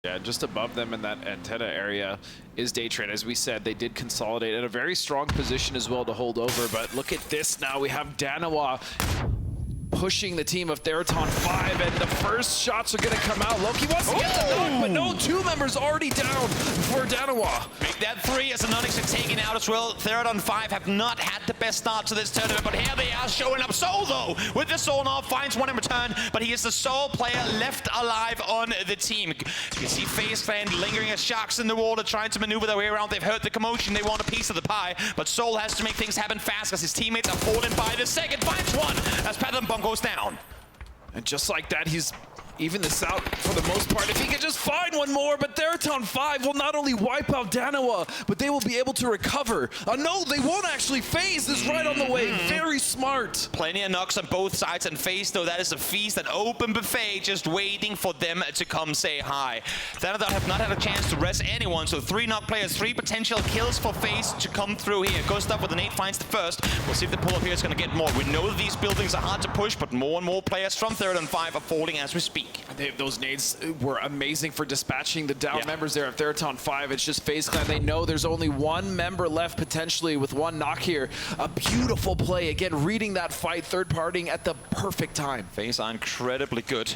Yeah, just above them in that antenna area is Daytrade. As we said, they did consolidate in a very strong position as well to hold over. But look at this now. We have Danawa pushing the team of Theerathon 5, and the first shots are going to come out. Loki wants to get the knock, but no, 2 members already down for Danawa. Make that 3 as the Soniqs are taken out as well. Theerathon 5 have not had the best start to this tournament, but here they are showing up. Soul, though, with the Soul now, finds one in return, but he is the sole player left alive on the team. You can see FaZe Clan lingering as sharks in the water, trying to maneuver their way around. They've heard the commotion. They want a piece of the pie, but Soul has to make things happen fast because his teammates are falling by the second. Finds one as Patham Bomb goes down. And just like that, he's even this out for the most part. If he could just find one more, but Theerathon 5 will not only wipe out Danawa, but they will be able to recover. No, they won't actually. FaZe is right on the way. Very smart. Plenty of knocks on both sides, and FaZe, though, that is a feast, that open buffet, just waiting for them to come say hi. Theerathon have not had a chance to rest anyone, so 3 knock players, 3 potential kills for FaZe to come through here. Ghost up with an 8 finds the first. We'll see if the pull-up here is going to get more. We know that these buildings are hard to push, but more and more players from Theerathon 5 are falling as we speak. Those nades were amazing for dispatching the down members there of Theerathon 5. It's just FaZe Clan. They know there's only 1 member left potentially with 1 knock here. A beautiful play. Again, reading that fight, third partying at the perfect time. FaZe are incredibly good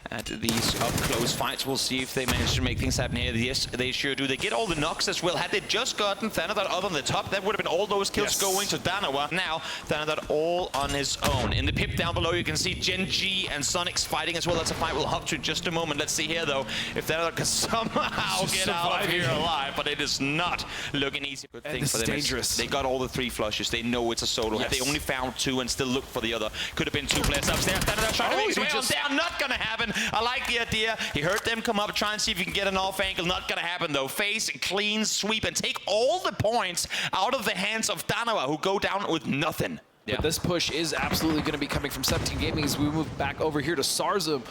at these up-close fights. We'll see if they manage to make things happen here. Yes, they sure do. They get all the knocks as well. Had they just gotten Theerathon up on the top, that would have been all those kills going to Danawa. Now, Theerathon all on his own. In the pip down below, you can see Gen.G and Soniqs fighting as well. That's a fight we'll hop to in just a moment. Let's see here, though, if Theerathon can somehow get out of here alive, but it is not looking easy. Good thing for them. Dangerous. They got all the 3 flushes. They know it's a solo. Had they only found 2 and still looked for the other, could have been 2 players upstairs. Theerathon trying to make his way on down. Not gonna happen. I like the idea. He heard them come up, try and see if he can get an off angle. Not gonna happen though. FaZe clean sweep and take all the points out of the hands of Danawa, who go down with nothing. But this push is absolutely going to be coming from 17 Gaming as we move back over here to Sarvem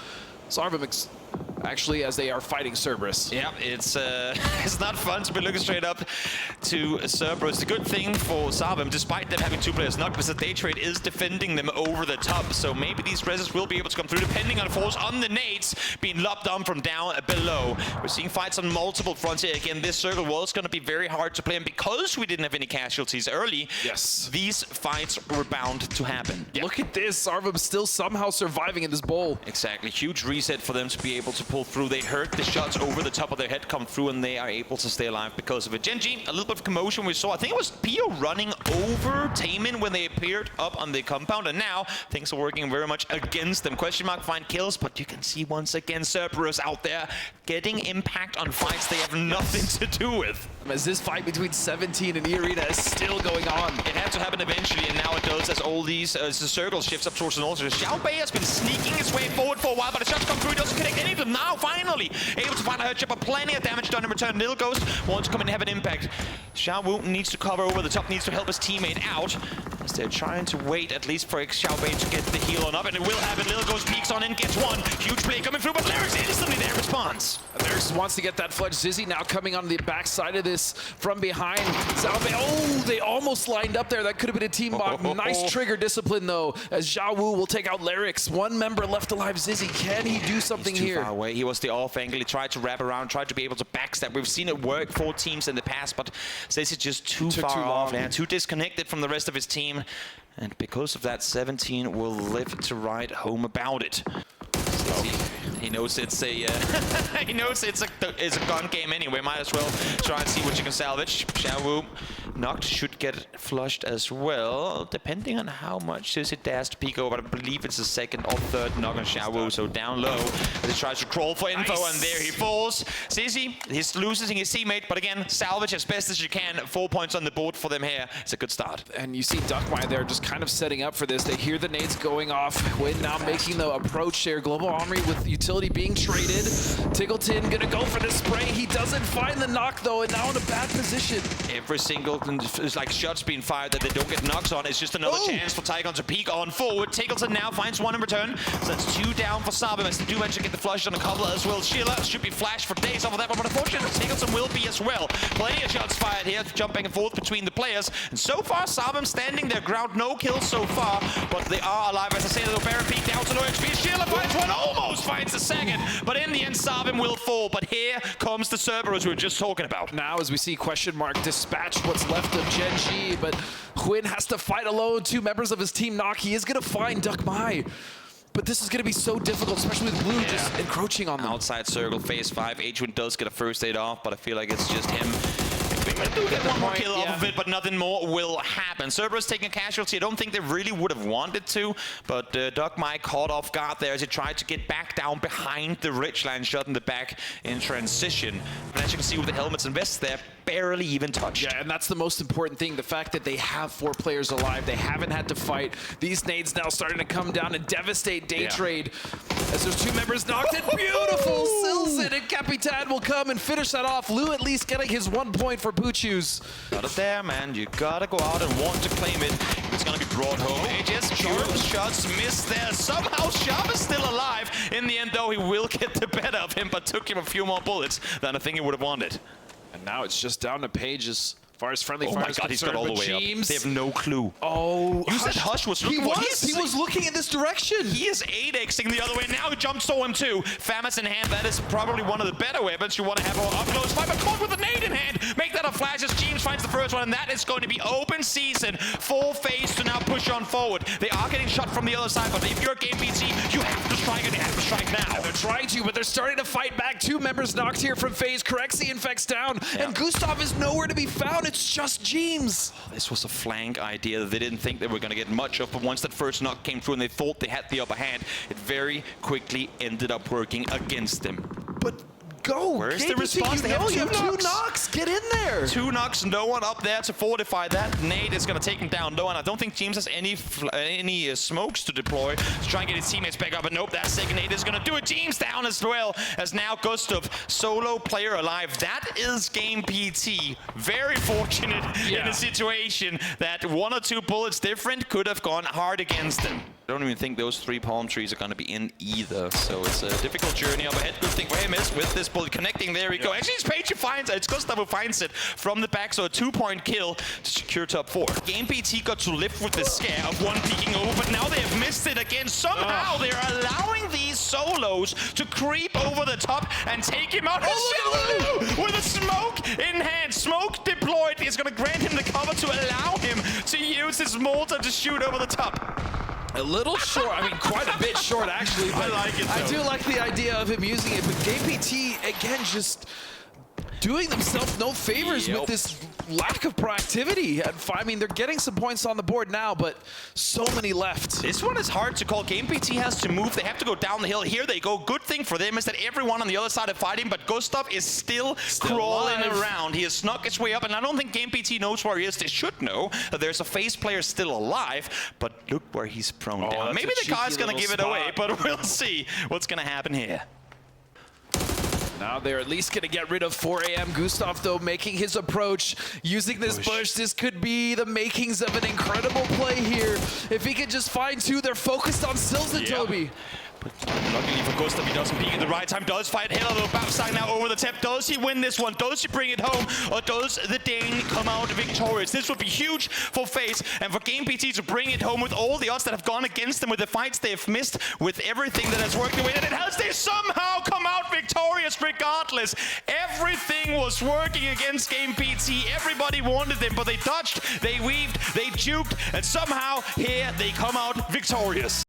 actually, as they are fighting Cerberus. Yeah, it's it's not fun to be looking straight up to Cerberus. The good thing for Sarvem, despite them having 2 players knocked, is that Daytrade is defending them over the top. So maybe these reses will be able to come through, depending on force on the nades being lopped on from down below. We're seeing fights on multiple fronts here. Again, this circle was going to be very hard to play, and because we didn't have any casualties early, these fights were bound to happen. Look at this, Sarvem still somehow surviving in this bowl. Exactly, huge reset for them to be able to pull through. They heard the shots over the top of their head come through, and they are able to stay alive because of it. Gen.G, a little bit of commotion we saw. I think it was Pio running over Taemin when they appeared up on the compound, and now things are working very much against them. Question mark find kills, but you can see once again Cerberus out there getting impact on fights they have nothing to do with. As this fight between 17 and eArena is still going on. It had to happen eventually, and now it does as all these as the circle shifts up towards the north. Xiaobei has been sneaking his way forward for a while, but the shots come through. He doesn't connect any of them. Now, finally, able to find a hurt chip, but plenty of damage done in return. Little Ghost wants to come in and have an impact. Xiao Wu needs to cover over the top, needs to help his teammate out, as they're trying to wait at least for Xiaobei to get the heal on up, and it will happen. Little Ghost peeks on in, gets one. Huge play coming through, but Lyrics instantly there responds. Lyrics wants to get that fledge. Zizzy now coming on the backside of this from behind. Xiaobei, oh, they almost lined up there. That could have been a team bomb. Nice trigger discipline, though, as Xiao Wu will take out Lyrics. 1 member left alive. Zizzy, can he do something He's too here? far away. He was the off angle. He tried to wrap around, tried to be able to backstab. We've seen it work for teams in the past, but this is just too far off, and too disconnected from the rest of his team. And because of that, 17 will live to write home about it. He knows it's a he knows it's a gun game anyway. Might as well try and see what you can salvage. Xiao Wu knocked, should get flushed as well, depending on how much Zizzy dares to peek over. I believe it's the 2nd or 3rd knock on Xiao Wu, so down low. As he tries to crawl for info, and there he falls. Zizzy, he's losing his teammate, but again, salvage as best as you can. 4 points on the board for them here. It's a good start. And you see Duckmire there just kind of setting up for this. They hear the nades going off. Win now making the approach there. Global Armory with utility being traded. Tiggleton gonna go for the spray. He doesn't find the knock though, and now in a bad position. Every single like shots being fired that they don't get knocks on. It's just another chance for TAEGO to peek on forward. Tickleton now finds one in return. So that's 2 down for Sarvem as they do manage to get the flush on a couple as well. Sheila should be flashed for days off of that one, but unfortunately Tickleton will be as well. Plenty of shots fired here, jumping and forth between the players. And so far, Sarvem standing their ground. No kills so far, but they are alive. As I say, the Baron peek down to low HP. Sheila finds one, almost finds the second. But in the end, Sarvem will fall. But here comes the Cerberus we were just talking about. Now, as we see question mark dispatch what's left of Gen.G, but Quinn has to fight alone. 2 members of his team knock. He is going to find Duck Mai. But this is going to be so difficult, especially with Blue just encroaching on them. Outside circle, phase 5. H1 does get a first aid off, but I feel like it's just him. They do get one more kill off of it, but nothing more will happen. Cerberus taking a casualty. I don't think they really would have wanted to, but Duck Mai caught off guard there as he tried to get back down behind the Ridgeline, shot in the back in transition. And as you can see with the helmets and vests there, barely even touched. Yeah, and that's the most important thing. The fact that they have 4 players alive. They haven't had to fight. These nades now starting to come down and devastate Daytrade. As there's 2 members knocked in. Beautiful! Silson and Capitan will come and finish that off. Lou at least getting his 1 point for Poochus. Got it there, man. You gotta go out and want to claim it. It's gonna be brought home. AJ's pure shots missed there. Somehow Sharp is still alive. In the end, though, he will get the better of him, but took him a few more bullets than I think he would have wanted. And now it's just down to Paige as far as friendly fire is concerned. He's got all the way up. They have no clue. Oh, you said Hush was looking for He was looking in this direction. He is 8xing the other way. Now he jumps to him too. Famas in hand. That is probably one of the better weapons you want to have on up close. Five, but caught with a nade in hand. Make that a flash as James finds the first one, and that is going to be open season for FaZe to now push on forward. They are getting shot from the other side, but if you're a Game PT, you have to strike and you have to strike now. And they're trying to, but they're starting to fight back. 2 members knocked here from FaZe. Corrects the infects down, and Gustav is nowhere to be found. It's just James. This was a flank idea that they didn't think they were going to get much of, but once that first knock came through and they thought they had the upper hand, it very quickly ended up working against them. But go! Where's the response? They have 2 knocks! Get in there! 2 knocks, no one up there to fortify that. Nade is going to take him down. No one. I don't think James has any smokes to deploy to try and get his teammates back up, but nope, that second nade is going to do it. James down as well, as now Gustav, solo player alive. That is Game PT. Very fortunate in a situation that 1 or 2 bullets different could have gone hard against them. I don't even think those 3 palm trees are going to be in either, so it's a difficult journey up ahead. Good thing for him is with this bullet connecting. There we go. Actually, it's Paige who finds it. It's Gustav who finds it from the back, so a 2-point kill to secure top 4. Game PT got to live with the scare of 1 peeking over, but now they have missed it again. Somehow they're allowing these solos to creep over the top and take him out. With a smoke in hand, smoke deployed is going to grant him the cover to allow him to use his mortar to shoot over the top. A little short, I mean quite a bit short actually, but I like it, though. I do like the idea of him using it, but Game PT, again, just doing themselves no favors with this lack of proactivity. I mean, they're getting some points on the board now, but so many left. This one is hard to call. Game PT has to move. They have to go down the hill. Here they go. Good thing for them is that everyone on the other side is fighting, but Gustav is still crawling around. He has snuck his way up, and I don't think Game PT knows where he is. They should know that there's a FaZe player still alive, but look where he's prone down. Maybe the guy's going to give it away, but we'll see what's going to happen here. Now they're at least going to get rid of 4 AM. Gustav, though, making his approach, using this bush. This could be the makings of an incredible play here. If he could just find 2, they're focused on Sills and Toby. But luckily for Gustav, he doesn't peek at the right time. Does fight hell of a bounce now over the tip. Does he win this one? Does he bring it home? Or does the Dane come out victorious? This would be huge for FaZe and for Game PT to bring it home with all the odds that have gone against them, with the fights they have missed, with everything that has worked the way that it has. They somehow come out victorious regardless. Everything was working against Game PT. Everybody wanted them, but they dodged, they weaved, they juked, and somehow here they come out victorious.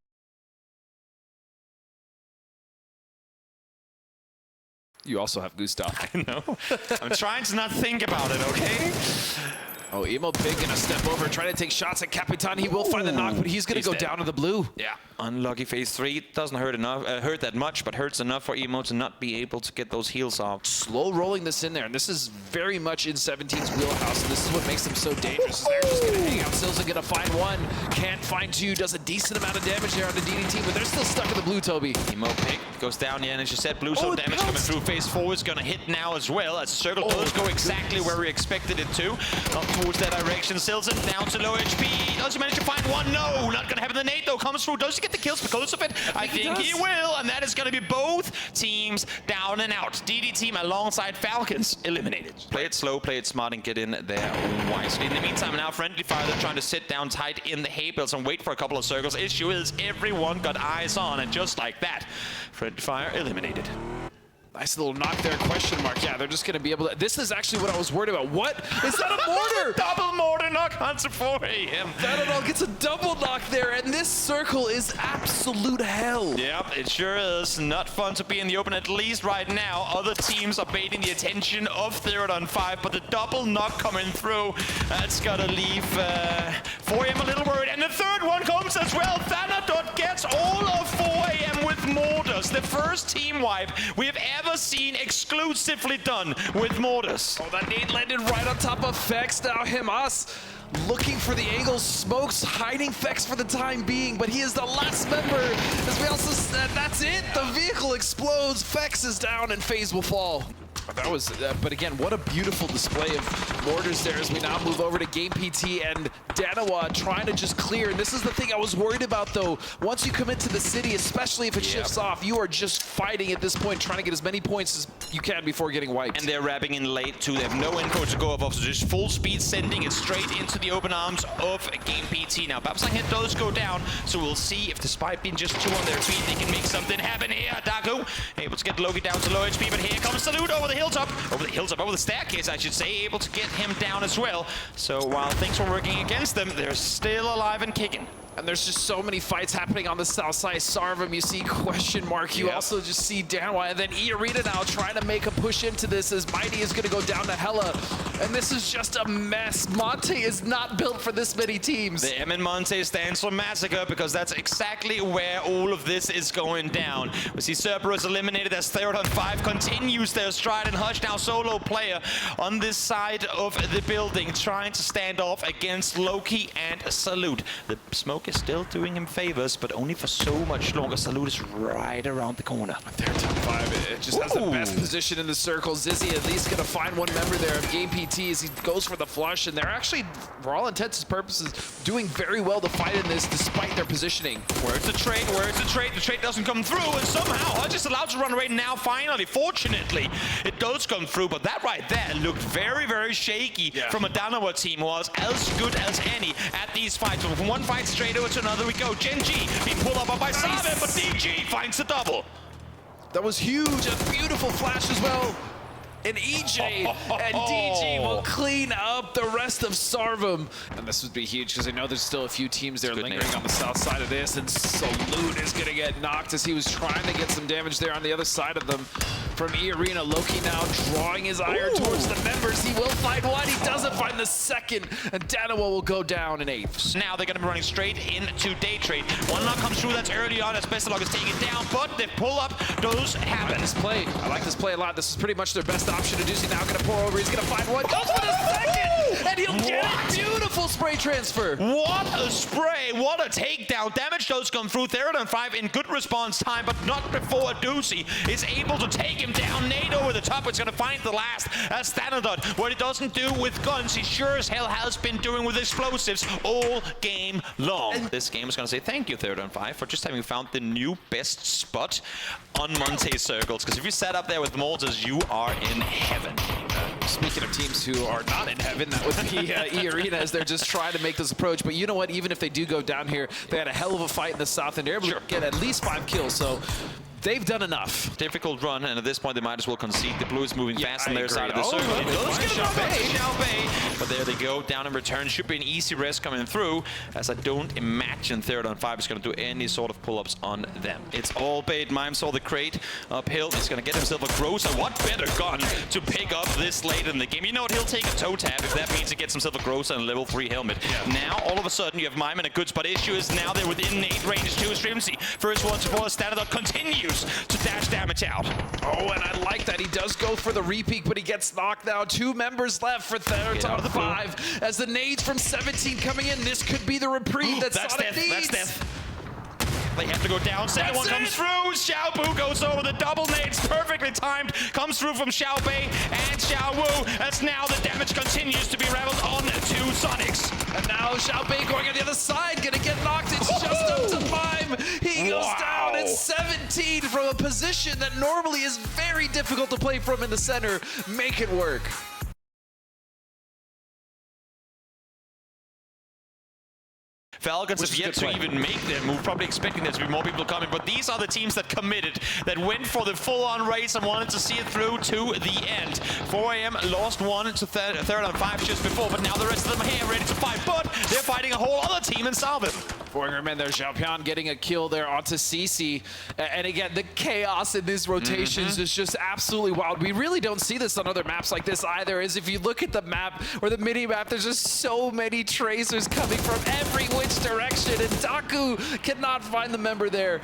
You also have Gustav. I know. I'm trying to not think about it, okay? Oh, Emo Big gonna step over, try to take shots at Capitan. He will find the knock, but he's gonna go down to the blue. Yeah. Unlucky phase 3. Doesn't hurt enough, hurt that much, but hurts enough for Emo to not be able to get those heals off. Slow rolling this in there, and this is very much in 17's wheelhouse, and this is what makes them so dangerous. They're just going to hang out. Sills are going to find one, can't find two, does a decent amount of damage there on the DDT, but they're still stuck in the blue, Toby. Emo pick goes down, yeah, and as you said, blue so damage coming through. Phase 4 is going to hit now as well, as the circle does go exactly where we expected it to. Up towards that direction, Silson down to low HP. Does he manage to find one? No, not going to happen. The nade though comes through. Does he get the kills because of it? I think he will, and that is going to be both teams down and out. DD team alongside Falcons eliminated. Play it slow, play it smart, and get in there wisely. In the meantime, now Friendly Fire, they're trying to sit down tight in the hay bales and wait for a couple of circles. Issue is everyone got eyes on, and just like that, Friendly Fire eliminated. Nice little knock there, question mark. Yeah, they're just going to be able to... This is actually what I was worried about. What? Is that a mortar? Double mortar knock onto 4 AM. Theerathon gets a double knock there, and this circle is absolute hell. Yep, it sure is. Not fun to be in the open, at least right now. Other teams are baiting the attention of Theerathon 5, but the double knock coming through, that's got to leave 4 AM a little worried. And the third one comes as well. Theerathon gets all of 4 AM with mortars. The first team wipe we have ever seen exclusively done with mortars. Oh, that nade landed right on top of Fex. Now us looking for the angle. Smokes hiding Fex for the time being, but he is the last member. As we also said, that's it. The vehicle explodes. Fex is down and FaZe will fall. That was, but again, what a beautiful display of mortars there as we now move over to Game PT and Danawa trying to just clear. And this is the thing I was worried about, though. Once you come into the city, especially if it shifts off, you are just fighting at this point, trying to get as many points as you can before getting wiped. And they're wrapping in late, too. They have no info to go off of, so just full speed sending it straight into the open arms of Game PT. Now, Babsang hit does go down, so we'll see if despite being just 2 on their feet, they can make something happen here. Daku able to get Loki down to low HP, but here comes Salute over the hilltop, over the staircase, I should say, able to get him down as well. So while things were working against them, they're still alive and kicking. And there's just so many fights happening on the south side. Sarvem, you see question mark. You also just see Danawa, and then eArena now trying to make a push into this as Mighty is going to go down to Hella. And this is just a mess. Monte is not built for this many teams. The M in Monte stands for massacre because that's exactly where all of this is going down. We see Cerberus eliminated as Theerathon 5 continues their stride, and Hush now solo player on this side of the building trying to stand off against Loki and Salute. The smoke is still doing him favors, but only for so much longer. Salute is right around the corner. Theerathon 5, it just has the best position in the circle. Zizzy at least going to find one member there of Game PT as he goes for the flush, and they're actually, for all intents and purposes, doing very well to fight in this despite their positioning. Where's the trade? Where's the trade? The trade doesn't come through, and somehow Hutch is allowed to run away now, finally. Fortunately, it does come through, but that right there looked very, very shaky from a Danawa team, was as good as any at these fights. So from one fight straight over to another we go. Gen.G being pulled up by Sarvem, but DG finds the double. That was huge. A beautiful flash as well. And EJ and DG will clean up the rest of Sarvem. And this would be huge because I know there's still a few teams there lingering on the south side of this. And Salute is going to get knocked as he was trying to get some damage there on the other side of them. From eArena, Loki now drawing his ire towards the members. He will find one. He doesn't find the second. And Danawa will go down in 8th. Now they're going to be running straight into Daytrade. One knock comes through. That's early on as Bestalog is taking it down. But the pull-up does happen. I like this play a lot. This is pretty much their best option to do. He's now going to pour over. He's going to find one. Goes for the second. And he'll get it. Beautiful spray transfer. What a spray. What a takedown. Damage does come through. Theerathon 5 in good response time, but not before Doozy is able to take him down. Nade over the top. It's going to find the last as Theerathon. What he doesn't do with guns, he sure as hell has been doing with explosives all game long. And this game is going to say thank you, Theerathon 5, for just having found the new best spot on Monte circles. Because if you sat up there with mortars, you are in heaven. Speaking of teams who are not in heaven, that would be eArena as they're just trying to make this approach. But you know what? Even if they do go down here, they had a hell of a fight in the south, and they're able to get at least 5 kills. So they've done enough. Difficult run, and at this point they might as well concede. The blue is moving fast on their side of the circle. But there they go, down in return. Should be an easy rest coming through, as I don't imagine Theerathon 5 is going to do any sort of pull-ups on them. It's all bait. Mime saw the crate uphill. He's going to get himself a Groza. What better gun to pick up this late in the game? You know what? He'll take a toe tap if that means he gets himself a Groza and a level 3 helmet. Yeah. Now, all of a sudden, you have Mime in a good spot. Issue is now they're within nade range too. Streamsy, first one to fall, Standard continues to dash damage out. Oh, and I like that. He does go for the repeat, but he gets knocked now. 2 members left for Theerathon 5. As the nades from 17 coming in, this could be the reprieve that Sonic needs. That's death. They have to go down. Second one comes through. Xiaobu goes over the double nades, perfectly timed. Comes through from Xiaobei and Xiaowu. As now the damage continues to be raveled on to Soniqs. And now Xiaobei going on the other side, gonna get knocked. It's just up to Mime. He goes down at 17 from a position that normally is very difficult to play from in the center. Make it work. Falcons have yet to even make their move, probably expecting there to be more people coming, but these are the teams that committed, that went for the full-on race and wanted to see it through to the end. 4 AM lost one to Theerathon 5 just before, but now the rest of them are here ready to fight, but they're fighting a whole other team in Sarvem. Men there, Xiaopian getting a kill there onto CC. And again, the chaos in these rotations is just absolutely wild. We really don't see this on other maps like this either, as if you look at the map or the mini-map, there's just so many tracers coming from every which direction, and Taku cannot find the member there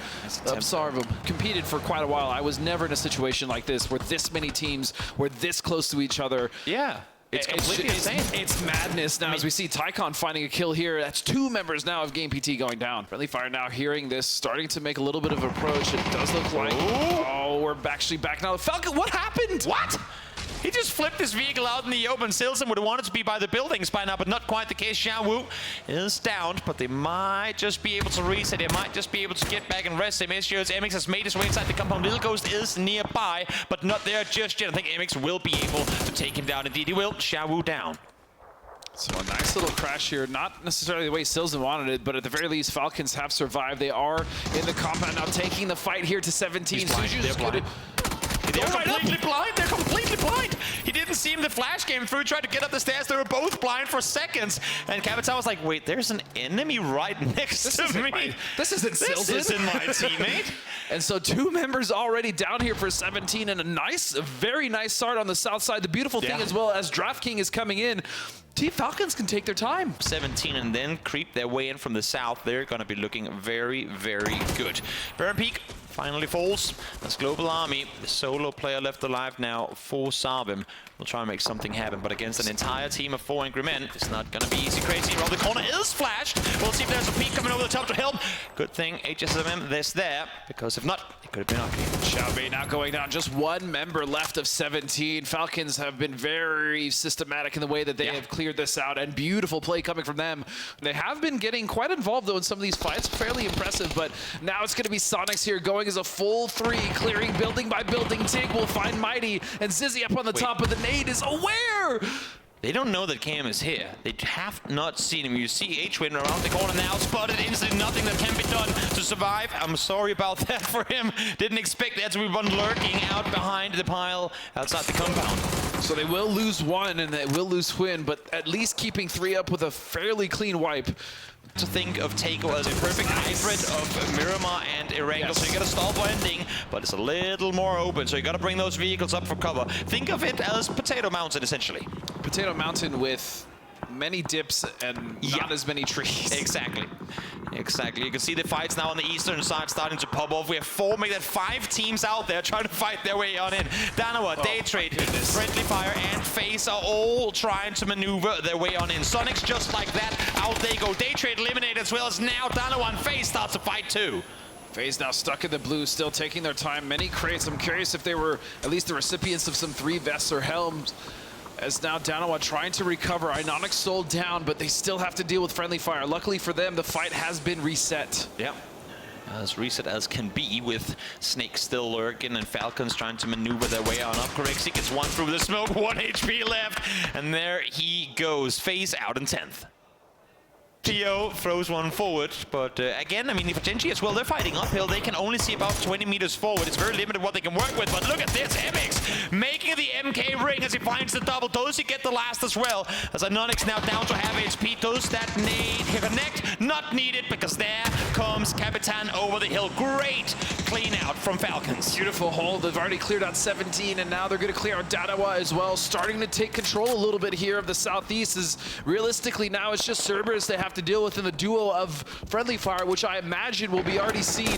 of Sarvem. Competed for quite a while. I was never in a situation like this where this many teams were this close to each other. Yeah. It's completely insane. It's madness now, as we see Tycon finding a kill here. That's 2 members now of Game PT going down. Friendly Fire now hearing this, starting to make a little bit of approach. It does look like, oh, we're actually back now. Falcon, what happened? What? He just flipped his vehicle out in the open. Silson would have wanted to be by the buildings by now, but not quite the case. Xiaowu is down, but they might just be able to reset. They might just be able to get back and rest. Same issues. MX has made his way inside the compound. Little Ghost is nearby, but not there just yet. I think MX will be able to take him down. Indeed, he will. Xiaowu down. So a nice little crash here, not necessarily the way Silson wanted it, but at the very least, Falcons have survived. They are in the compound now, taking the fight here to 17. They're blind. They're completely blind. They're completely blind. He didn't see him. The flash came through, tried to get up the stairs. They were both blind for seconds. And Kapitan was like, wait, there's an enemy right next to me. This isn't Silson. This isn't my teammate. And so 2 members already down here for 17, and a very nice start on the south side. The beautiful thing as well, as DraftKings is coming in, Team Falcons can take their time. 17 and then creep their way in from the south. They're going to be looking very, very good. Burn Peak finally falls. That's Global Army. The solo player left alive now for Sarvem. We'll try and make something happen, but against an entire team of 4 angry men, it's not going to be easy. Crazy around the corner is flashed. We'll see if there's a peek coming over the top to help. Good thing HSMM this there, because if not, it could have been ugly. Xiaobei now going down. Just 1 member left of 17. Falcons have been very systematic in the way that they have cleared this out, and beautiful play coming from them. They have been getting quite involved though in some of these fights. Fairly impressive, but now it's going to be Soniqs here going as a full 3, clearing building by building. Tig will find Mighty, and Zizzy up on the top, but the nade is aware. They don't know that KM is here. They have not seen him. You see H-Win around the corner now, spotted instantly. Nothing that can be done to survive. I'm sorry about that for him. Didn't expect that to be one lurking out behind the pile outside the compound. So they will lose 1 and they will lose Twin, but at least keeping 3 up with a fairly clean wipe. To think of TAEGO as a perfect hybrid of Miramar and ERANGEL, so you got a stall for ending, but it's a little more open, so you got to bring those vehicles up for cover. Think of it as Potato Mountain, essentially. Potato Mountain with many dips and not as many trees. Exactly. Exactly. You can see the fights now on the eastern side starting to pop off. We have 4, maybe 5 teams out there trying to fight their way on in. Danawa, Daytrade, Friendly Fire, and FaZe are all trying to maneuver their way on in. Soniqs just like that. Out they go. Daytrade eliminated as well as now Danawa and FaZe starts to fight too. FaZe now stuck in the blue, still taking their time. Many crates. I'm curious if they were at least the recipients of some 3 vests or helms. As now Danawa trying to recover. Ionic sold down, but they still have to deal with Friendly Fire. Luckily for them, the fight has been reset. Yeah. As reset as can be, with Snake still lurking and Falcons trying to maneuver their way on up. Correxy gets 1 through the smoke, 1 HP left, and there he goes. FaZe out in 10th. Theo throws one forward, but again, I mean, for Gen.G as well, they're fighting uphill. They can only see about 20 meters forward. It's very limited what they can work with, but look at this. MX making the MK ring as he finds the double. Does he get the last as well? As Soniqs now down to half HP. Does that need connect? Not needed, because there comes Capitan over the hill. Great clean out from Falcons. Beautiful hold. They've already cleared out 17, and now they're going to clear out Danawa as well. Starting to take control a little bit here of the southeast. Is realistically now it's just Cerberus they have to deal with in the duo of friendly fire, which I imagine will be already seen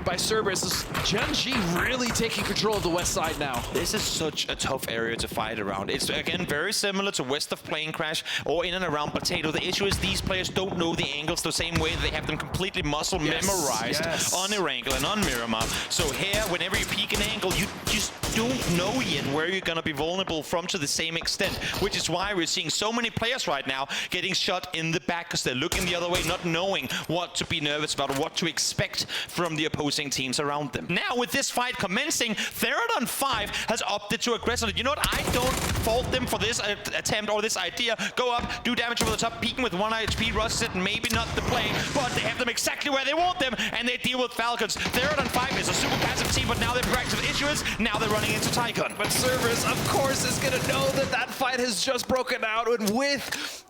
by Cerberus. Is Gen.G really taking control of the west side now? This is such a tough area to fight around. It's, again, very similar to west of Plane Crash or in and around Potato. The issue is these players don't know the angles the same way. They have them completely muscle memorized on ERANGEL and on MIRAMAR. So here, whenever you peek an angle, you just don't know yet where you're going to be vulnerable from to the same extent, which is why we're seeing so many players right now getting shot in the back because they're looking the other way, not knowing what to be nervous about or what to expect from the opposing teams around them. Now, with this fight commencing, Theerathon 5 has opted to aggressively. You know what? I don't fault them for this attempt or this idea. Go up, do damage over the top, peeking with 1 HP, rushes it, maybe not the play, but they have them exactly where they want them, and they deal with Falcons. Theerathon 5 is a super passive team, but now they're proactive issuers. Now they're running into TAEGO. But Cerberus, of course, is going to know that that fight has just broken out, and with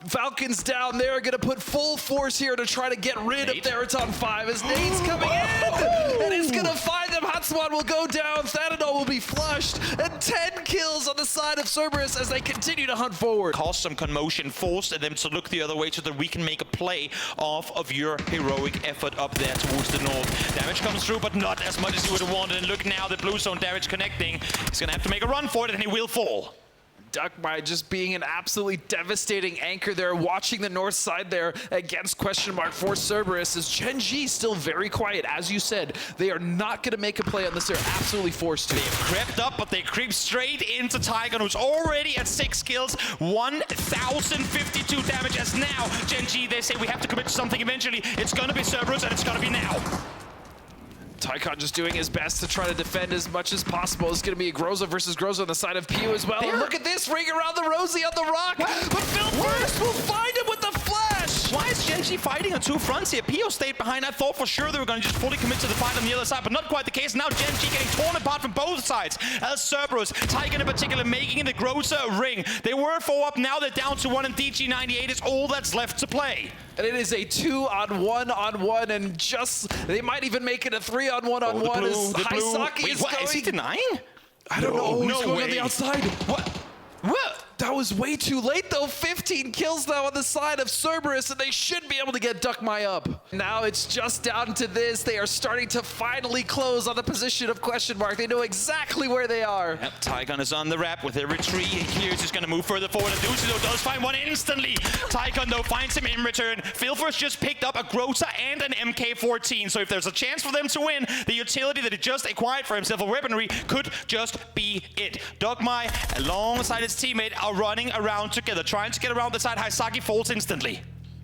Falcons down, they're going to put full force here to try to get rid of Theerathon 5 as Nate's coming in, and it's going to find them. Hatswan will go down, Theerathon will be flushed, and 10 kills on the side of Cerberus as they continue to hunt forward. Caused some commotion, forced them to look the other way so that we can make a play off of your heroic effort up there towards the north. Damage comes through, but not as much as you would have wanted, and look now, the blue zone damage connecting. He's going to have to make a run for it, and he will fall. Duckby just being an absolutely devastating anchor there, watching the north side there against question mark for Cerberus. Is Gen.G still very quiet? As you said, they are not going to make a play on this. They're absolutely forced to. They've crept up, but they creep straight into TAEGO, who's already at 6 kills, 1,052 damage. As now, Gen.G, they say we have to commit to something eventually. It's going to be Cerberus, and it's going to be now. TAEGO just doing his best to try to defend as much as possible. It's going to be a Groza versus Groza on the side of PU as well. And look at this, ring around the Rosie on the rock. What? But Phil first will find him with the flash. Why is Gen.G fighting on 2 fronts here? PO stayed behind. I thought for sure they were going to just fully commit to the fight on the other side, but not quite the case. Now Gen.G getting torn apart from both sides. As Cerberus, TAEGO in particular, making the Groza ring. They were 4 up, now they're down to 1, and DG98 is all that's left to play. And it is a 2-on-1-on-1, and just, they might even make it a 3-on-1-on-1 as Haisaki is going. Is he denying? I don't know. No He's going way. on the outside. What? That was way too late, though. 15 kills now on the side of Cerberus, and they should be able to get Duckmy up. Now it's just down to this. They are starting to finally close on the position of question mark. They know exactly where they are. Yep, TAEGO is on the wrap with a retreat. He clears, he's going to move further forward. And Ducido does find one instantly. TAEGO, though, finds him in return. Filfers just picked up a Groza and an MK14. So if there's a chance for them to win, the utility that he just acquired for himself, a weaponry, could just be it. Duckmy, alongside his teammate, are running around together, trying to get around the side. Haisaki falls instantly.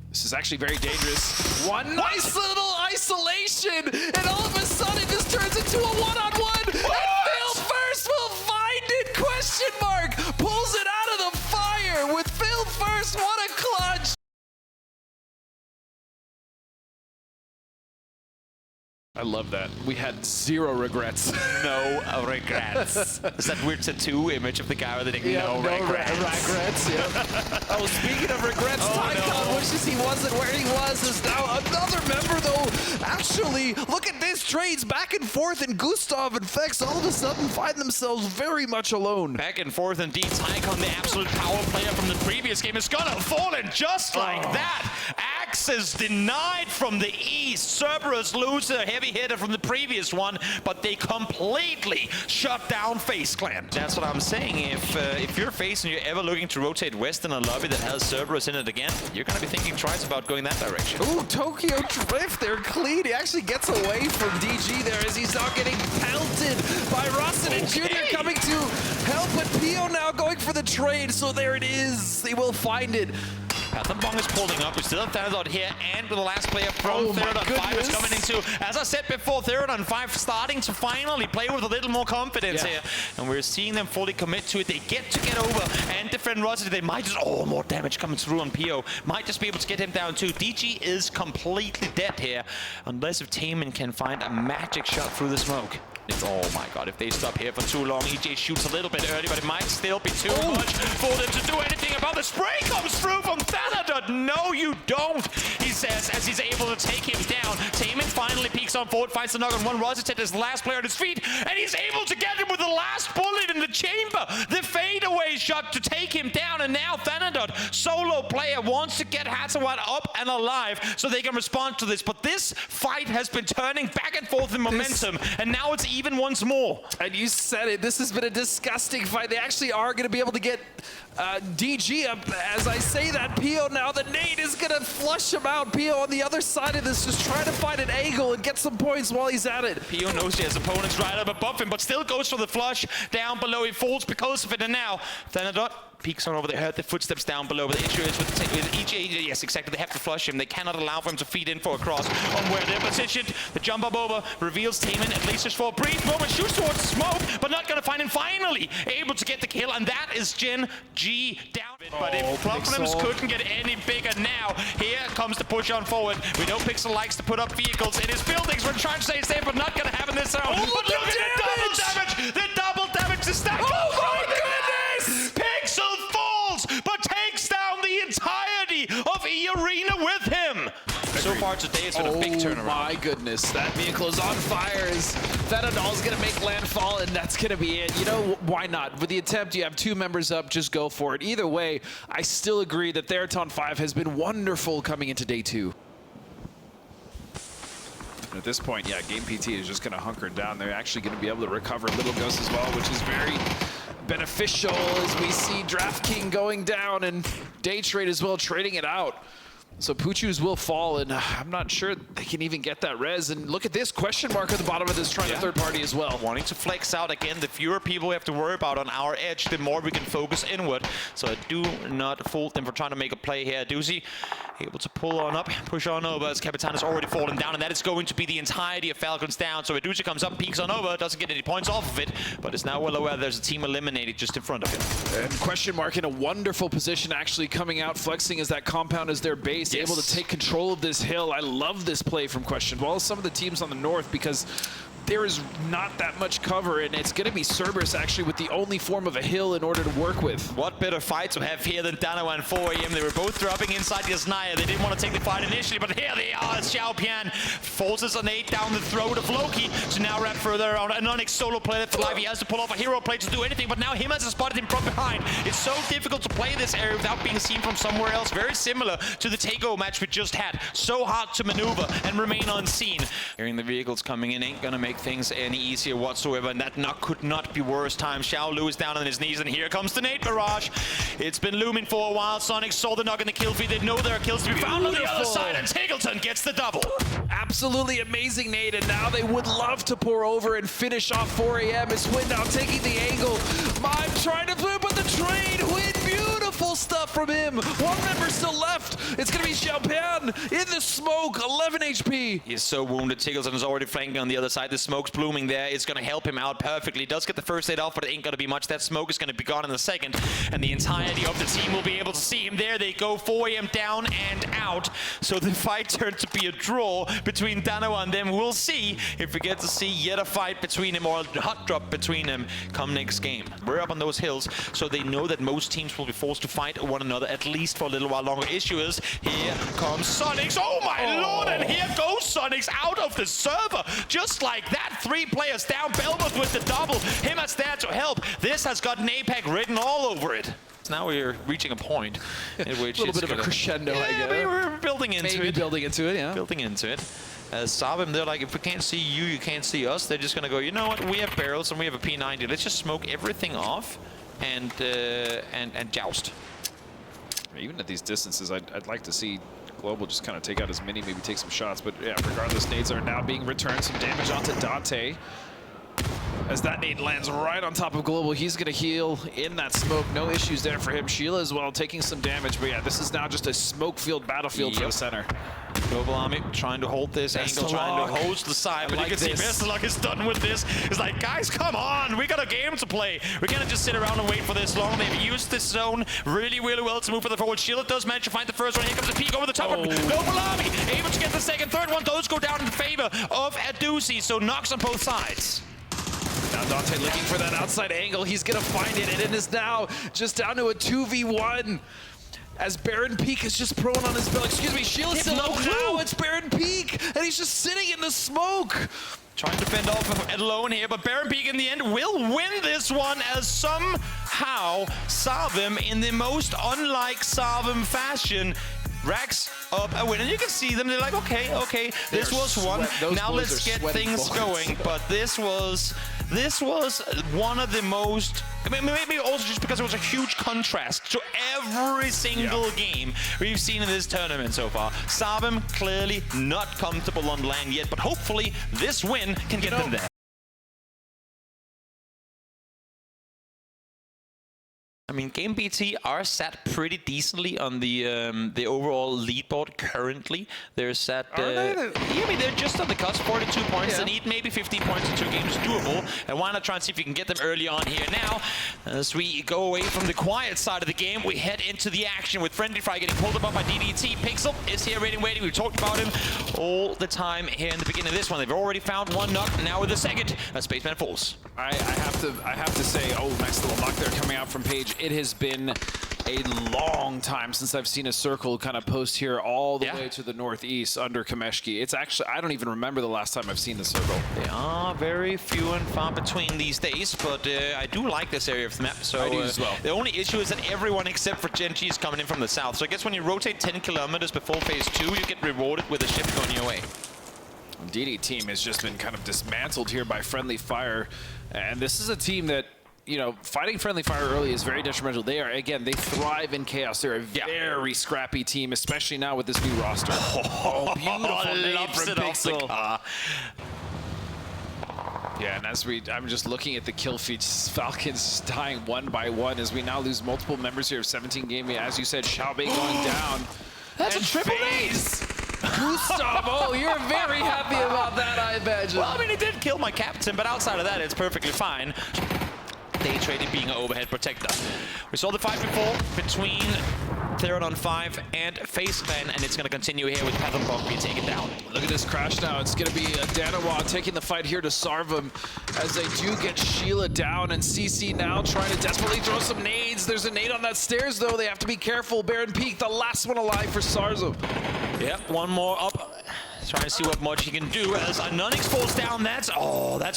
This is actually very dangerous. One nice little isolation, and all of a sudden this turns into a one-on-one. And Phil first will find it, question mark. Pulls it out of the fire with Phil first. What a clutch. I love that. We had 0 regrets. No regrets. Is that weird tattoo image of the guy with the no regrets? Regrets, yeah. Oh, speaking of regrets, TAEGO wishes he wasn't where he was. Is now another member, though. Actually, look at this. Trades back and forth, and Gustav and Fex all of a sudden find themselves very much alone. Back and forth indeed. TAEGO, the absolute power player from the previous game, is gonna fall in just like that. Access denied from the east. Cerberus loses a heavy hitter from the previous one, but they completely shut down FaZe Clan. That's what I'm saying. If you're FaZe and you're ever looking to rotate west in a lobby that has Cerberus in it again, you're gonna be thinking twice about going that direction. Ooh, Tokyo Drift, they're clean. He actually gets away from DG there as he's not getting pelted by Rossin and Jr. coming to help, but Pio now going for the trade, so there it is. They will find it. Theerathon is pulling up. We still have Theerathon here, and with the last player from Theerathon 5 is coming into. As I said before, Theerathon 5 starting to finally play with a little more confidence here. And we're seeing them fully commit to it. They get over and defend Rossi. They might just, more damage coming through on PO. Might just be able to get him down too. DG is completely dead here, unless if Taemin can find a magic shot through the smoke. Oh my god, if they stop here for too long, EJ shoots a little bit early, but it might still be too much for them to do anything about. The spray comes through from Theerathon. No, you don't, he says, as he's able to take him down. Taemin finally peeks on forward, finds the knock on one. Rossi is the last player on his feet, and he's able to get him with the last bullet in the chamber. The fadeaway shot to take him down, and now Theerathon, solo player, wants to get Hatawat up and alive so they can respond to this. But this fight has been turning back and forth in momentum, and now it's even once more. And you said it, this has been a disgusting fight. They actually are going to be able to get DG up. As I say that, PO now, the nade is going to flush him out. PO on the other side of this, just trying to find an angle and get some points while he's at it. PO knows he has opponents right up above him, but still goes for the flush. Down below, he falls because of it, and now Theerathon peeks on over. They heard the footsteps down below, but the issue is with EJ, yes, exactly, they have to flush him. They cannot allow for him to feed in for a cross on where they're positioned. The jump up over reveals Taemin, at least just for a brief moment, shoots towards the smoke, but not gonna find him. Finally able to get the kill, and that is Gen.G down. But if problems couldn't get any bigger now, here comes the push on forward. We know Pixel likes to put up vehicles in his buildings. We're trying to stay safe, but not gonna happen this round. But look at the double damage! The double damage is stacked. Oh my goodness! Pixel falls, but takes down the entirety of eArena with him. So far today, it's been a big turnaround. Oh my goodness, that vehicle is on fire. Theerathon's gonna make landfall, and that's gonna be it. You know, why not? With the attempt, you have two members up, just go for it. Either way, I still agree that Theerathon 5 has been wonderful coming into day 2. At this point, yeah, Game PT is just gonna hunker down. They're actually gonna be able to recover Little Ghost as well, which is very beneficial as we see DraftKings going down and Daytrade as well trading it out. So Puchus will fall, and I'm not sure they can even get that res. And look at this question mark at the bottom of this, trying to third party as well. Wanting to flex out again. The fewer people we have to worry about on our edge, the more we can focus inward. So I do not fault them for trying to make a play here. Doozy able to pull on up, push on over as Capitan has already fallen down, and that is going to be the entirety of Falcons down. So Doozy comes up, peeks on over, doesn't get any points off of it, but is now well aware there's a team eliminated just in front of him. And question mark in a wonderful position, actually coming out, flexing as that compound is their base, able to take control of this hill. I love this play from Question. Well, some of the teams on the north, because there is not that much cover, and it's going to be Cerberus actually with the only form of a hill in order to work with. What better fight to have here than Danawa and 4am? They were both dropping inside the Asnaya. They didn't want to take the fight initially, but here they are as Xiaopian forces an 8 down the throat of Loki to now wrap further around. An Onyx solo play left alive. He has to pull off a hero play to do anything, but now him has spotted him from behind. It's so difficult to play this area without being seen from somewhere else. Very similar to the TAEGO match we just had. So hard to maneuver and remain unseen. Hearing the vehicles coming in ain't gonna make things any easier whatsoever, and that knock could not be worse time. Xiao Lu is down on his knees, and here comes the nade barrage. It's been looming for a while. Soniqs saw the knock in the kill feed. They know there are kills to be found on the other side, and Tigleton gets the double. Absolutely amazing nade, and now they would love to pour over and finish off 4am. It's Win now taking the angle. Mime trying to flip, but the trade, Win, beautiful stuff from him. One member still left. It's gonna be Xiaopian in the smoke, 11 HP. He's so wounded. Tigleton is already flanking on the other side. The smoke's blooming there. It's gonna help him out perfectly. Does get the first aid off, but it ain't gonna be much. That smoke is gonna be gone in a second, and the entirety of the team will be able to see him. There they go, 4am down and out. So the fight turned to be a draw between Danawa and them. We'll see if we get to see yet a fight between them, or a hot drop between them come next game. We're up on those hills, so they know that most teams will be forced to fight one another at least for a little while longer. Issue is, here comes Soniqs. Oh my lord, and here goes Soniqs out of the server. Just like that, 3 players down. Belmont with the double. Him as there to help. This has got NAPAC written all over it. So now we're reaching a point in which a little bit of a crescendo, I guess. We're building into Maybe it. building into it, yeah. Building into it. Sarvem, they're like, if we can't see you, you can't see us. They're just gonna go, you know what? We have barrels and we have a P90. Let's just smoke everything off and joust. Even at these distances, I'd like to see Global just kind of take out his mini, maybe take some shots. But yeah, regardless, nades are now being returned. Some damage onto Dante. As that nade lands right on top of Global, he's going to heal in that smoke. No issues there for him. Sheila as well, taking some damage. But yeah, this is now just a smoke-filled battlefield for the center. Global Army trying to hold this angle, trying to host the side. But you can see Vesterlock is done with this. It's like, guys, come on. We got a game to play. We can't just sit around and wait for this long. They've used this zone really, really well to move for the forward. Sheila does manage to find the first one. Here comes the peek over the top of Global Army. Able to get the second, third one. Those go down in favor of Adusi. So knocks on both sides. Now Dante looking for that outside angle. He's going to find it, and it is now just down to a 2v1. As Baron Peak is just prone on his bill. Excuse me, Sheila's still up now. It's Baron Peak, and he's just sitting in the smoke. Trying to fend off alone here, but Baron Peak in the end will win this one as somehow Sarvem, in the most unlike Sarvem fashion, racks up a win. And you can see them, they're like, okay, this was one. Now let's get things going. But this was one of the most, I mean, maybe also just because it was a huge contrast to every single game we've seen in this tournament so far. Sarvem clearly not comfortable on land yet, but hopefully this win can get them there. I mean, Game BT are sat pretty decently on the overall leaderboard currently. They're sat. Yeah, I mean, they're just on the cusp, 42 points. They need maybe 15 points in 2 games, doable. And why not try and see if you can get them early on here now? As we go away from the quiet side of the game, we head into the action with Friendly Fire getting pulled up by DDT. Pixel is here waiting. We've talked about him all the time here in the beginning of this one. They've already found one knock. Now with the second, Spaceman falls. I have to say, nice little knock there coming out from Paige. It has been a long time since I've seen a circle kind of post here all the way to the northeast under Kameshki. It's actually, I don't even remember the last time I've seen the circle. They are very few and far between these days, but I do like this area of the map. So I do as well. The only issue is that everyone except for Gen.G is coming in from the south. So I guess when you rotate 10 kilometers before phase 2, you get rewarded with a ship going your way. DD team has just been kind of dismantled here by Friendly Fire, and this is a team that, you know, fighting Friendly Fire early is very detrimental. They are, again, they thrive in chaos. They're a very scrappy team, especially now with this new roster. Beautiful name from Pixel. Yeah, and I'm just looking at the kill feeds, Falcons dying one by one as we now lose multiple members here of 17 Gaming. As you said, Xiaobei going down. That's a triple FaZe. Gustavo, you're very happy about that, I imagine. Well, I mean, he did kill my captain, but outside of that, it's perfectly fine. Daytrade being an overhead protector. We saw the fight before between Theerathon Five and FaZe Clan, and it's going to continue here with Pathon being taken down. Look at this crash now. It's going to be Danawa taking the fight here to Sarvem as they do get Sheila down, and CC now trying to desperately throw some nades. There's a nade on that stairs, though. They have to be careful. Baron Peak, the last one alive for Sarvem. Yep, one more up. Trying to see what much he can do as Soniqs falls down. That's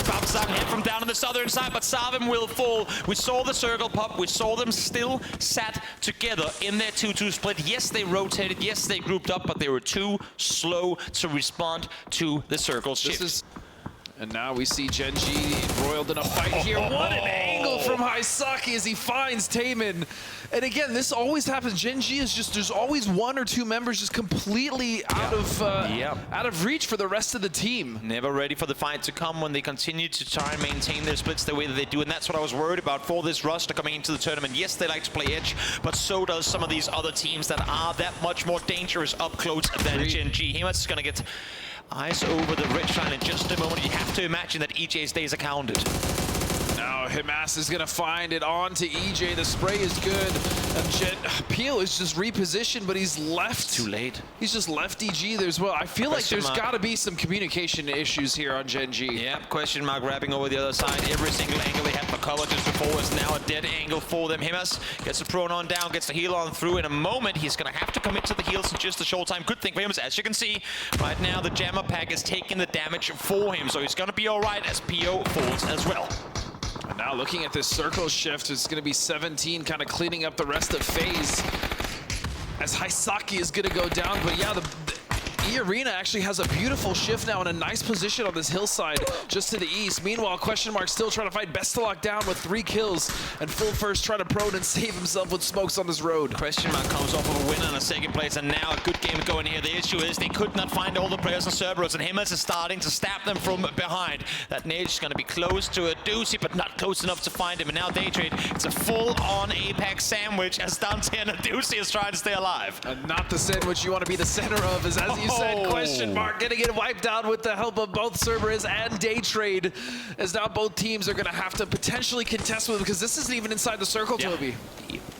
bounce out hit from down on the southern side, but Sarvem will fall. We saw the circle pop. We saw them still sat together in their 2-2 split. Yes, they rotated. Yes, they grouped up, but they were too slow to respond to the circle shift. And now we see Gen.G embroiled in a fight here. What an angle from Haisaki as he finds Taemin. And again, this always happens. Gen.G is just, there's always 1 or 2 members just completely out of reach for the rest of the team. Never ready for the fight to come when they continue to try and maintain their splits the way that they do. And that's what I was worried about for this roster coming into the tournament. Yes, they like to play edge, but so does some of these other teams that are that much more dangerous up close than Gen.G. He's just going to get eyes over the ridge line in just a moment. You have to imagine that EJ's days are counted. Now Himas is going to find it on to EJ. The spray is good. Peel is just repositioned, but he's left. Too late. He's just left EG there as well. I feel like there's got to be some communication issues here on Gen.G. Yep, question mark wrapping over the other side. Every single angle they had for cover just before is now a dead angle for them. Himas gets the prone on down, gets the heal on through. In a moment, he's going to have to commit to the heals in just a short time. Good thing for Himas. As you can see, right now the Jammer pack is taking the damage for him, so he's going to be all right as PO falls as well. And now looking at this circle shift, it's going to be 17 kind of cleaning up the rest of FaZe as Haisaki is going to go down. But yeah, eArena actually has a beautiful shift now in a nice position on this hillside just to the east. Meanwhile, Question Mark still trying to fight Best to lock down with 3 kills, and Full First trying to prone and save himself with smokes on this road. Question Mark comes off of a win on a second place, and now a good game going here. The issue is they could not find all the players in Cerberus, and Himmels is starting to stab them from behind. That nade is going to be close to a Doozy, but not close enough to find him. And now Daytrade, it's a full-on Apex sandwich as Dante and a Doozy is trying to stay alive. And not the sandwich you want to be the center of, as you said, Question Mark getting it wiped out with the help of both Cerberus and Daytrade, as now both teams are going to have to potentially contest with, because this isn't even inside the circle, Toby.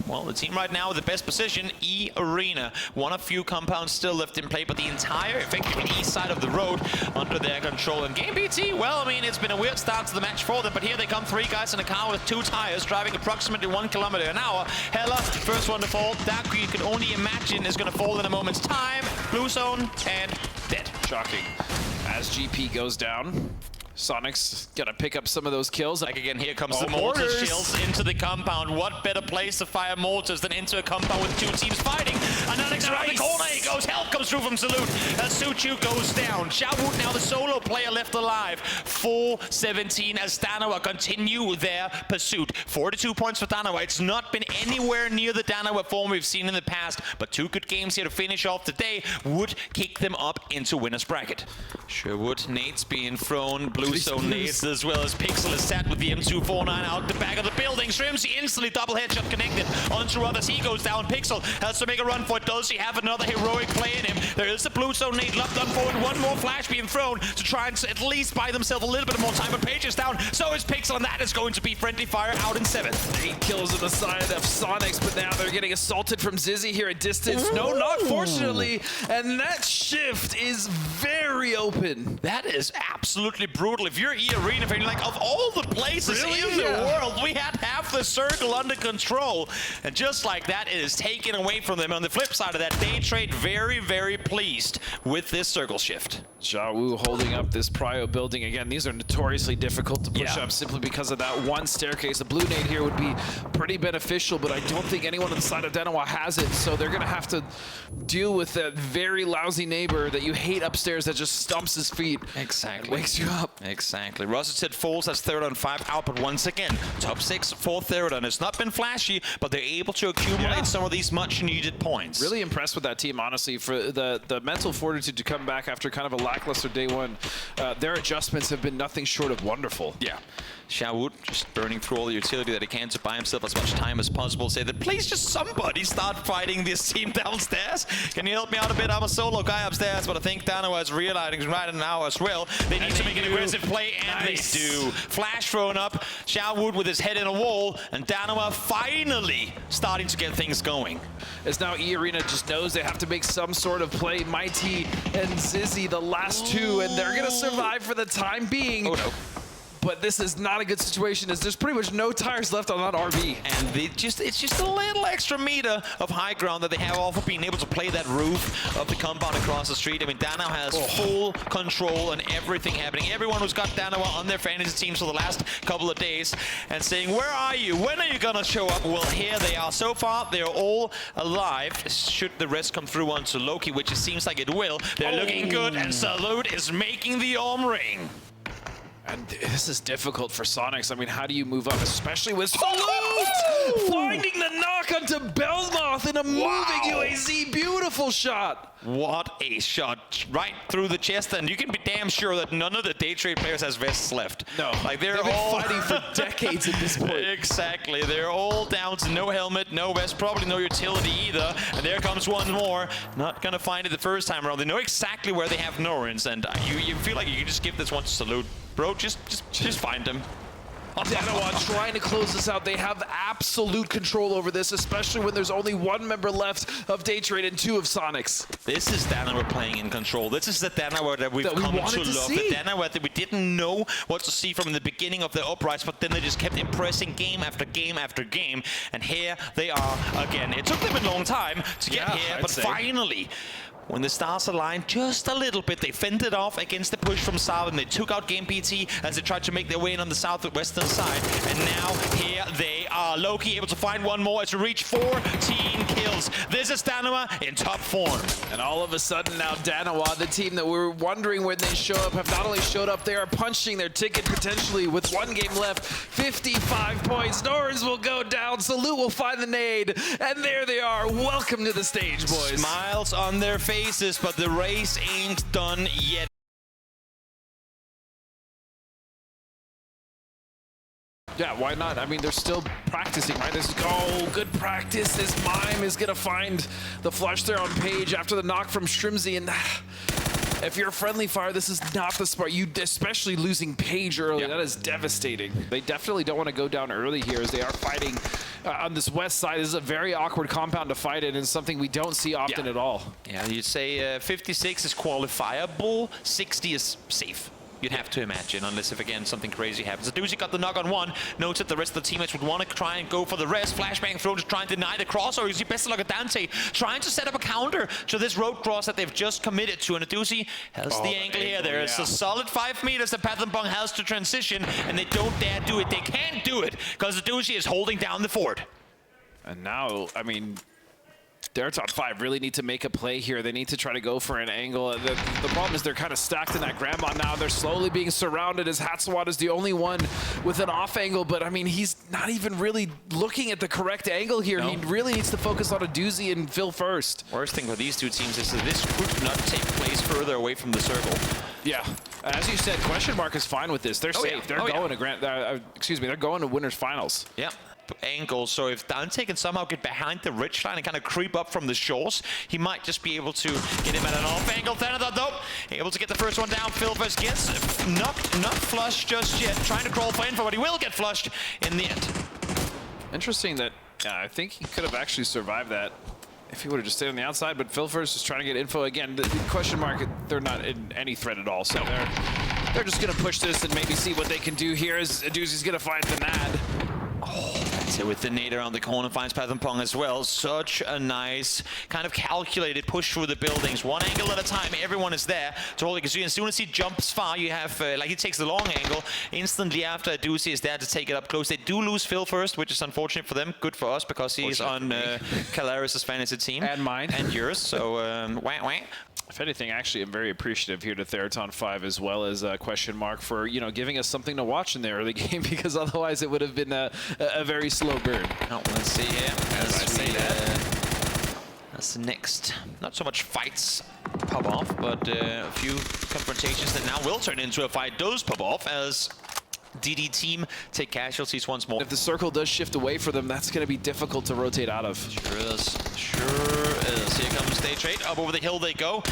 Well, the team right now with the best position, eArena. One of few compounds still left in play, but the entire, effectively, east side of the road under their control. And Game BT, well, I mean, it's been a weird start to the match for them, but here they come, 3 guys in a car with 2 tires, driving approximately 1 kilometer an hour. Hella, first one to fall. That you can only imagine is going to fall in a moment's time. Blue zone and dead. Shocking. As GP goes down, Soniqs gonna pick up some of those kills. Like again, here comes the mortar shells into the compound. What better place to fire mortars than into a compound with 2 teams fighting? Anonix around the corner, he goes, help comes through from Salute. As Suchu goes down. Xiaowu now the solo player left alive. 4-17 as Danawa continue their pursuit. 42 points for Danawa. It's not been anywhere near the Danawa form we've seen in the past, but 2 good games here to finish off the day would kick them up into winner's bracket. Sure would. Nate's being thrown. Blue zone nades as well as Pixel is sat with the M249 out the back of the building. Shrimsy instantly double headshot connected onto others. He goes down. Pixel has to make a run for it. Does he have another heroic play in him? There is the blue zone nade left on forward. One more flash being thrown to try and at least buy themselves a little bit more time. But Page is down. So is Pixel, and that is going to be friendly fire out in 7th. 8 kills on the side of Soniqs, but now they're getting assaulted from Zizzy here at distance. Ooh. No knock, fortunately. And that shift is very open. That is absolutely brutal. If you're eArena, you're like, of all the places in the world, we had half the circle under control. And just like that, it is taken away from them. On the flip side of that, Daytrade very, very pleased with this circle shift. Xiaowu holding up this Prio building. Again, these are notoriously difficult to push up simply because of that one staircase. A blue nade here would be pretty beneficial, but I don't think anyone on the side of Danawa has it, so they're going to have to deal with that very lousy neighbor that you hate upstairs that just stumps his feet. Exactly. Wakes you up. Exactly. Rossiter falls as Theerathon 5 out, but once again, top 6 for Theerathon. It's not been flashy, but they're able to accumulate some of these much-needed points. Really impressed with that team, honestly, for the mental fortitude to come back after kind of a lackluster day one. Their adjustments have been nothing short of wonderful. Yeah. Xiaowu just burning through all the utility that he can to buy himself as much time as possible. Say that, please just somebody start fighting this team downstairs. Can you help me out a bit? I'm a solo guy upstairs, but I think Danawa is realizing right now as well. They need to make an aggressive play, and they do. Flash thrown up. Xiaowu with his head in a wall, and Danawa finally starting to get things going. As now eArena just knows they have to make some sort of play. Mighty and Zizzy, the last 2, and they're going to survive for the time being. Oh, no. But this is not a good situation, as there's pretty much no tires left on that RV. And it's just a little extra meter of high ground that they have off of being able to play that roof of the compound across the street. I mean, Danawa has full control and everything happening. Everyone who's got Danawa on their fantasy teams for the last couple of days and saying, where are you? When are you going to show up? Well, here they are. So far, they're all alive. Should the rest come through onto Loki, which it seems like it will. They're looking good, and Salute is making the arm ring. And this is difficult for Soniqs. I mean, how do you move up, especially with Salute finding the knock onto Belmoth in a moving UAZ. Beautiful shot. What a shot. Right through the chest, and you can be damn sure that none of the Daytrade players has vests left. No. Like they've been all fighting for decades at this point. Exactly. They're all down to no helmet, no vest, probably no utility either. And there comes one more. Not gonna find it the first time around. They know exactly where they have Norins, and you feel like you can just give this one to Salute. Bro, just find him. Danawa trying to close this out. They have absolute control over this, especially when there's only 1 member left of Daytrade and 2 of Soniqs. This is Danawa playing in control. This is the Danawa that we've come to love. The Danawa that we didn't know what to see from the beginning of the uprise, but then they just kept impressing game after game after game. And here they are again. It took them a long time to get here, but finally, when the stars aligned just a little bit. They fended off against the push from Sarvem. They took out Game PT as they tried to make their way in on the southwestern side. And now here they are. Loki able to find one more to reach 14 kills. This is Danawa in top form. And all of a sudden now Danawa, the team that we were wondering when they show up, have not only showed up, they are punching their ticket potentially with 1 game left. 55 points. Norns will go down. Salute will find the nade. And there they are. Welcome to the stage, boys. Smiles on their faces, but the race ain't done yet. Yeah, why not? I mean, they're still practicing, right? This is, oh, good practice. This Mime is going to find the flush there on Page after the knock from Strimzy. And if you're a friendly fire, this is not the spot. You, especially losing Page early, yeah. That is devastating. They definitely don't want to go down early here as they are fighting on this west side. This is a very awkward compound to fight in and something we don't see often at all. Yeah, you'd say 56 is qualifiable, 60 is safe. You'd have to imagine, unless if again something crazy happens. Doozy got the knock on one. Notes that the rest of the teammates would want to try and go for the rest. Flashbang throw to try and deny the cross, or you see best of luck at Dante trying to set up a counter to this road cross that they've just committed to. And Doozy has the angle here. There's a solid 5 meters that Pathenpong has to transition, and they don't dare do it. They can't do it because Doozy is holding down the fort. And now, I mean, Theerathon Five really need to make a play here. They need to try to go for an angle. The problem is they're kind of stacked in that grandma now. They're slowly being surrounded as Hatsawad is the only one with an off angle, but I mean, he's not even really looking at the correct angle here. No. He really needs to focus on a Doozy and Phil first. Worst thing with these two teams is that this could not take place further away from the circle. Yeah, as you said, Question Mark is fine with this. They're safe. They're going to they're going to winners finals. Yeah. Angle, so if Dante can somehow get behind the ridge line and kind of creep up from the shores, he might just be able to get him at an off angle. Theerathon though, able to get the first one down. Phil first gets knocked, not flushed just yet, trying to crawl for info, but he will get flushed in the end. Interesting that, I think he could have actually survived that if he would have just stayed on the outside, but Phil first is trying to get info again. The Question Mark, they're not in any threat at all, so they're just going to push this and maybe see what they can do here as Doozy's going to find the Nad. Oh, that's it with the nade around the corner, finds Pathenpong as well. Such a nice, kind of calculated push through the buildings. One angle at a time, everyone is there to hold it. As soon as he jumps far, you have, like he takes the long angle, instantly after Doozy is there to take it up close. They do lose Phil first, which is unfortunate for them. Good for us, because he's on Calaris' fantasy team. And mine. And yours, so wah, wah. If anything, actually, I'm very appreciative here to Theerathon 5 as well as Question Mark for, giving us something to watch in the early game, because otherwise it would have been a very slow burn. Oh, let's see here. That's the next, not so much fights pop off, but a few confrontations that now will turn into a fight. Those pop off as DD team take casualties once more. If the circle does shift away for them, that's going to be difficult to rotate out of. Sure is. Sure is. Here comes Daytrade. Up over the hill they go.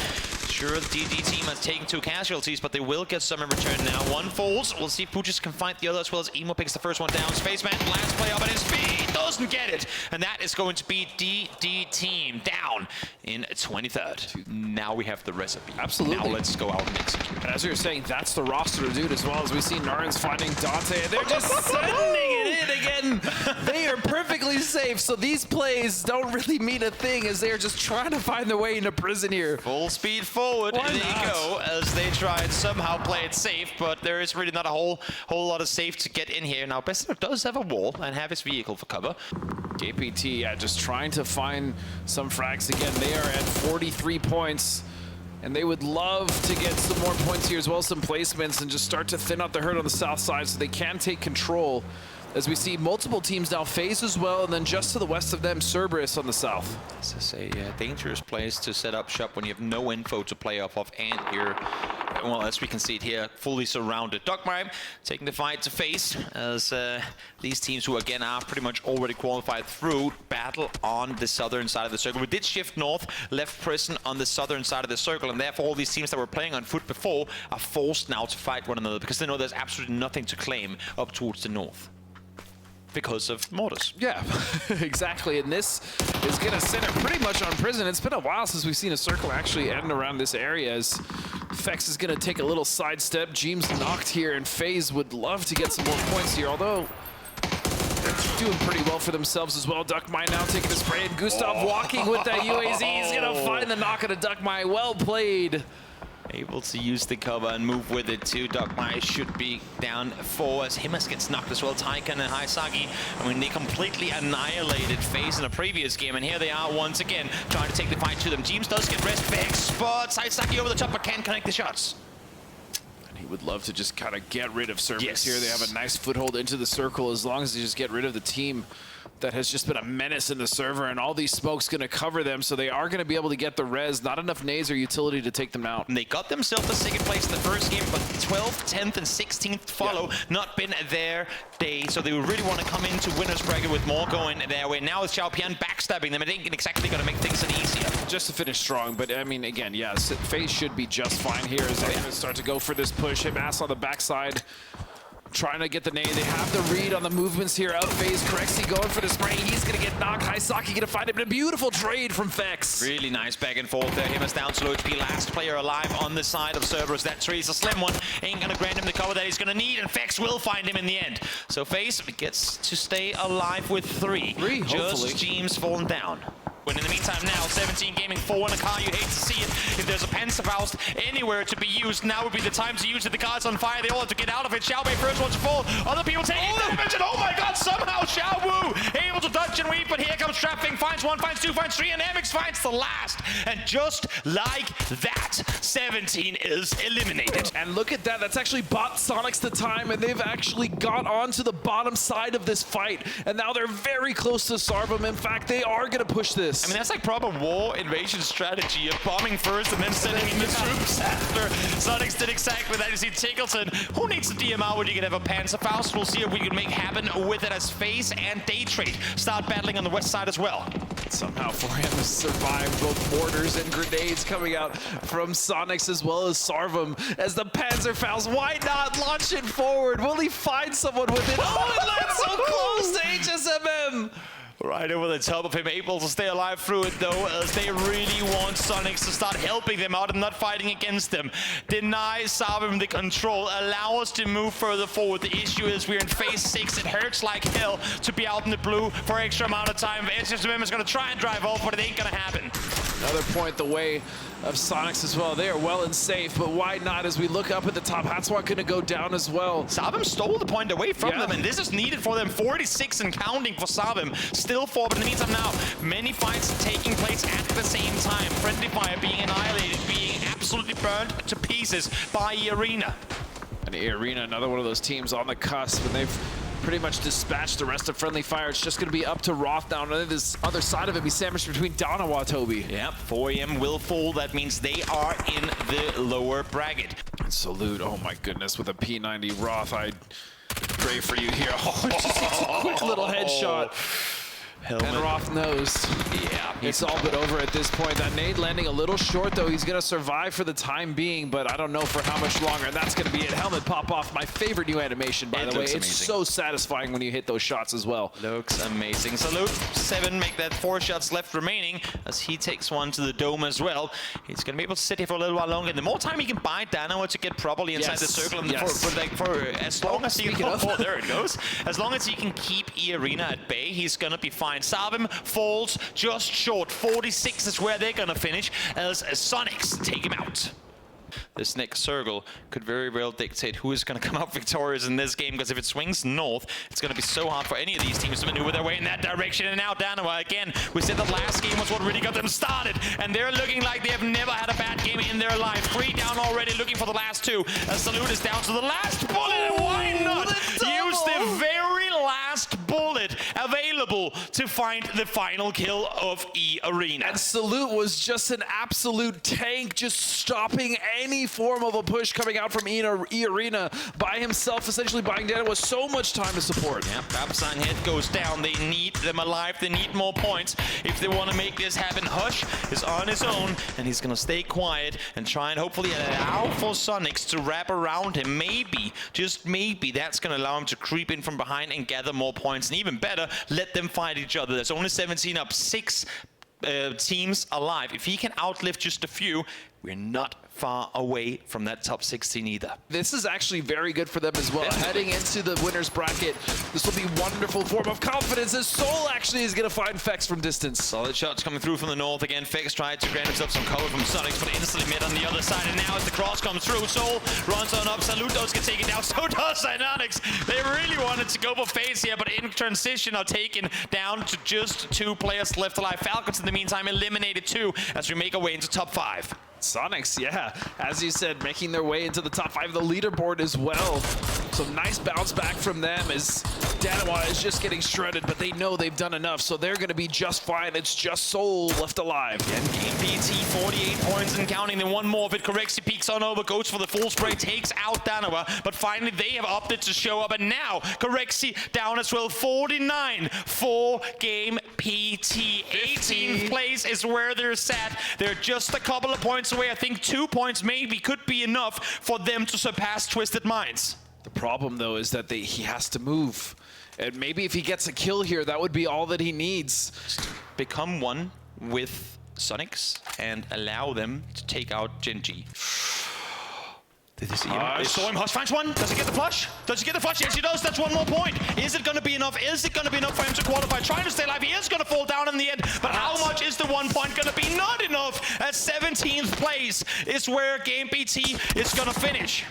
Sure, the DD team has taken 2 casualties, but they will get some in return now. One falls. We'll see if Pooches can find the other, as well as Emo picks the first one down. Spaceman, last play up at his feet, doesn't get it. And that is going to be DD team down in 23rd. Now we have the recipe. Absolutely. Now let's go out and execute. And as you were saying, that's the roster to do it, as well as we see Narns finding Dante, and they're just sending it in again. They are perfectly safe, so these plays don't really mean a thing, as they are just trying to find their way into prison here. Full speed forward, and there you go, as they try and somehow play it safe, but there is really not a whole lot of safe to get in here. Now, Bester does have a wall and have his vehicle for cover. KPT, just trying to find some frags again. They are at 43 points. And they would love to get some more points here, as well as some placements, and just start to thin out the herd on the south side so they can take control. As we see multiple teams now, FaZe as well, and then just to the west of them, CERBERUS on the south. This is a dangerous place to set up shop when you have no info to play off of, and here, well, as we can see it here, fully surrounded. Dogmime taking the fight to FaZe, as these teams, who again are pretty much already qualified through, battle on the southern side of the circle. We did shift north, left prison on the southern side of the circle, and therefore all these teams that were playing on foot before are forced now to fight one another, because they know there's absolutely nothing to claim up towards the north. Because of mortars. Yeah, exactly. And this is going to center pretty much on prison. It's been a while since we've seen a circle actually end around this area, as Fex is going to take a little sidestep. Jeems knocked here, and FaZe would love to get some more points here, although they're doing pretty well for themselves as well. Duckmine now taking the spray, and Gustav walking with that UAZ. He's going to find the knock on a Duckmine. Well played. Able to use the cover and move with it too. Duckmine should be down 4 as Himas gets knocked as well. Taikan and Haisagi, I mean, they completely annihilated FaZe in a previous game, and here they are once again trying to take the fight to them. James does get rest back spots. Haisagi over the top, but can't connect the shots. He would love to just kind of get rid of Cerberus Yes. here. They have a nice foothold into the circle as long as they just get rid of the team that has just been a menace in the server, and all these smokes going to cover them, so they are going to be able to get the res. Not enough nades or utility to take them out. And they got themselves the second place in the first game, but 12th, 10th, and 16th follow. Yeah. Not been their day, so they really want to come into winner's bracket with more going their way. Now with Xiaopian backstabbing them, it ain't exactly going to make things any easier. Just to finish strong, but I mean, again, yes, FaZe should be just fine here as they start to go for this push. Himas on the backside, trying to get the nade. They have the read on the movements here. Out FaZe, Corexy going for the spray. He's going to get knocked. Haisaki going to find him. A beautiful trade from Fex. Really nice back and forth there. Himas down to low HP. Last player alive on the side of Cerberus. That tree is a slim one. Ain't going to grant him the cover that he's going to need, and Fex will find him in the end. So FaZe gets to stay alive with 3. Hopefully. Just James falling down. When in the meantime now, 17 Gaming 4 in a car, you hate to see it. If there's a Panzerfaust anywhere to be used, now would be the time to use it. The car's on fire, they all have to get out of it. Xiaobei first one to fall, other people taking damage, and oh my god, somehow Xiaowu able to dodge and weave, but here comes Trapping, finds 1, finds 2, finds 3, and Amix finds the last. And just like that, 17 is eliminated. And look at that, that's actually bought Soniqs the time, and they've actually got onto the bottom side of this fight, and now they're very close to Sarvem. In fact, they are going to push this. I mean, that's like proper war invasion strategy of bombing first and then sending in the troops after. Soniqs did exactly that. You see Tickleton, who needs a DMR when you can have a Panzerfaust? We'll see if we can make happen with it as FaZe and Daytrade start battling on the west side as well. Somehow for him to survive both mortars and grenades coming out from Soniqs as well as Sarvem as the Panzerfaust. Why not launch it forward? Will he find someone with it? Oh, it lands so close to HSMM. Right over the top of him, able to stay alive through it though, as they really want Soniqs to start helping them out and not fighting against them. Deny Sarvem the control, allow us to move further forward. The issue is we're in phase 6, it hurts like hell to be out in the blue for extra amount of time. HSMM is going to try and drive off, but it ain't going to happen. Another point the way of Soniqs as well. They are well and safe, but why not as we look up at the top? Hatswat going to go down as well. Sarvem stole the point away from them, and this is needed for them. 46 and counting for Sarvem. Still 4, but in the meantime now, many fights taking place at the same time. Friendly Fire being annihilated, being absolutely burned to pieces by eArena. And eArena, another one of those teams on the cusp, and they've pretty much dispatched the rest of Friendly Fire. It's just going to be up to Roth now. And this other side of it be sandwiched between Danawa, Toby. Yep, 4am will fall. That means they are in the lower bracket. And Salute, oh my goodness, with a P90 Roth, I pray for you here. Oh, just a quick little headshot. Helmet. And Roth knows. Yeah, it's all but over at this point. That nade landing a little short, though. He's going to survive for the time being, but I don't know for how much longer. And that's going to be it. Helmet pop off. My favorite new animation, by the way. It's so satisfying when you hit those shots as well. Looks amazing. Salute, 7, make that 4 shots left remaining as he takes one to the dome as well. He's going to be able to sit here for a little while longer. And the more time he can buy Danawa to get properly inside the circle, and for as long as he can, there it goes. As long as he can keep eArena at bay, he's going to be fine. Sarvem falls just short. 46 is where they're gonna finish as Soniqs take him out. This next circle could very well dictate who is going to come out victorious in this game, because if it swings north, it's going to be so hard for any of these teams to maneuver their way in that direction. And now Danawa, again, we said the last game was what really got them started, and they're looking like they have never had a bad game in their life. 3 down already, looking for the last 2. Salute is down to the last bullet, and why not use the very last bullet available to find the final kill of eArena. And Salute was just an absolute tank, just stopping any form of a push coming out from eArena by himself, essentially buying Danawa with so much time to support. Yeah, Babasang head goes down. They need them alive. They need more points if they want to make this happen. Hush is on his own, and he's going to stay quiet and try and hopefully allow for Soniqs to wrap around him. Maybe, just maybe, that's going to allow him to creep in from behind and gather more points. And even better, let them fight each other. There's only 17 up, 6 teams alive. If he can outlive just a few, we're not far away from that top 16 either. This is actually very good for them as well. Heading into the winner's bracket, this will be wonderful form of confidence as Soul actually is going to find Fex from distance. Solid shots coming through from the north again. Fex tried to grant himself some cover from Soniqs, but instantly met on the other side. And now as the cross comes through, Soul runs on up. Saludos can take it down. So does Soniqs. They really wanted to go for FaZe here, but in transition are taken down to just 2 players left alive. Falcons in the meantime eliminated 2 as we make our way into top 5. Soniqs, yeah, as you said, making their way into the top 5 of the leaderboard as well. So nice bounce back from them as Danawa is just getting shredded, but they know they've done enough, so they're going to be just fine. It's just Soul left alive. Gen.G PT, 48 points and counting, then one more of it. Correxy peeks on over, goes for the full spray, takes out Danawa, but finally they have opted to show up, and now Corexy down as well, 49 for Game PT. 18th place is where they're sat. They're just a couple of points away. I think 2 points maybe could be enough for them to surpass Twisted Minds. The problem, though, is that he has to move. And maybe if he gets a kill here, that would be all that he needs. Become one with Soniqs and allow them to take out Gen.G. Did he see him? They saw him. Hush finds one. Does he get the flush? Does he get the flush? Yes, he does. That's one more point. Is it going to be enough? Is it going to be enough for him to qualify? Trying to stay alive. He is going to fall down in the end. But how much is the 1 point going to be? Not enough. At 17th place is where Game PT is going to finish.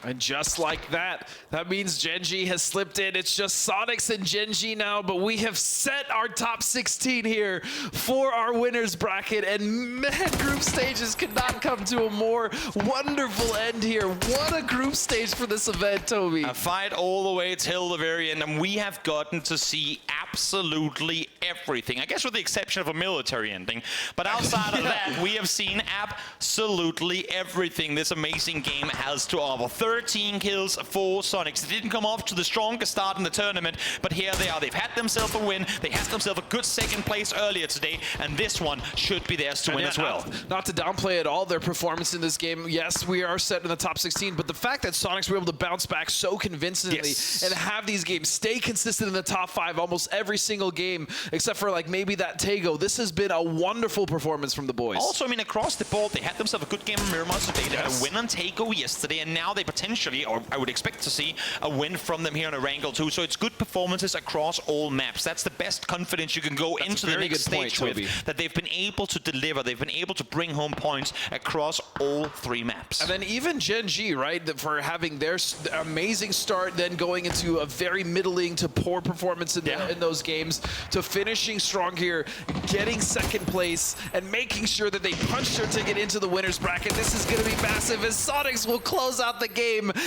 And just like that, that means Gen.G has slipped in. It's just Soniqs and Gen.G now, but we have set our top 16 here for our winners bracket. And man, group stages could not come to a more wonderful end here. What a group stage for this event, Toby. A fight all the way till the very end, and we have gotten to see absolutely everything. I guess with the exception of a military ending. But outside of that, we have seen absolutely everything this amazing game has to offer. 13 kills for Soniqs. They didn't come off to the strongest start in the tournament, but here they are. They've had themselves a win. They had themselves a good second place earlier today, and this one should be theirs to win as well. Not to downplay at all their performance in this game. Yes, we are set in the top 16, but the fact that Soniqs were able to bounce back so convincingly and have these games stay consistent in the top 5 almost every single game, except for like maybe that TAEGO. This has been a wonderful performance from the boys. Also, I mean, across the board, they had themselves a good game in Miramar today. They had a win on TAEGO yesterday, and now they potentially, or I would expect to see a win from them here on ERANGEL too. So it's good performances across all maps. That's the best confidence you can go into the next stage with, that they've been able to deliver. They've been able to bring home points across all 3 maps. And then even Gen.G, right, for having their amazing start, then going into a very middling to poor performance in those games, to finishing strong here, getting second place, and making sure that they punch their ticket into the winner's bracket. This is going to be massive as Soniqs will close out the game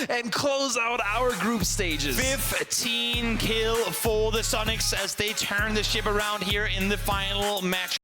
and close out our group stages. 15 kill for the Soniqs as they turn the ship around here in the final match.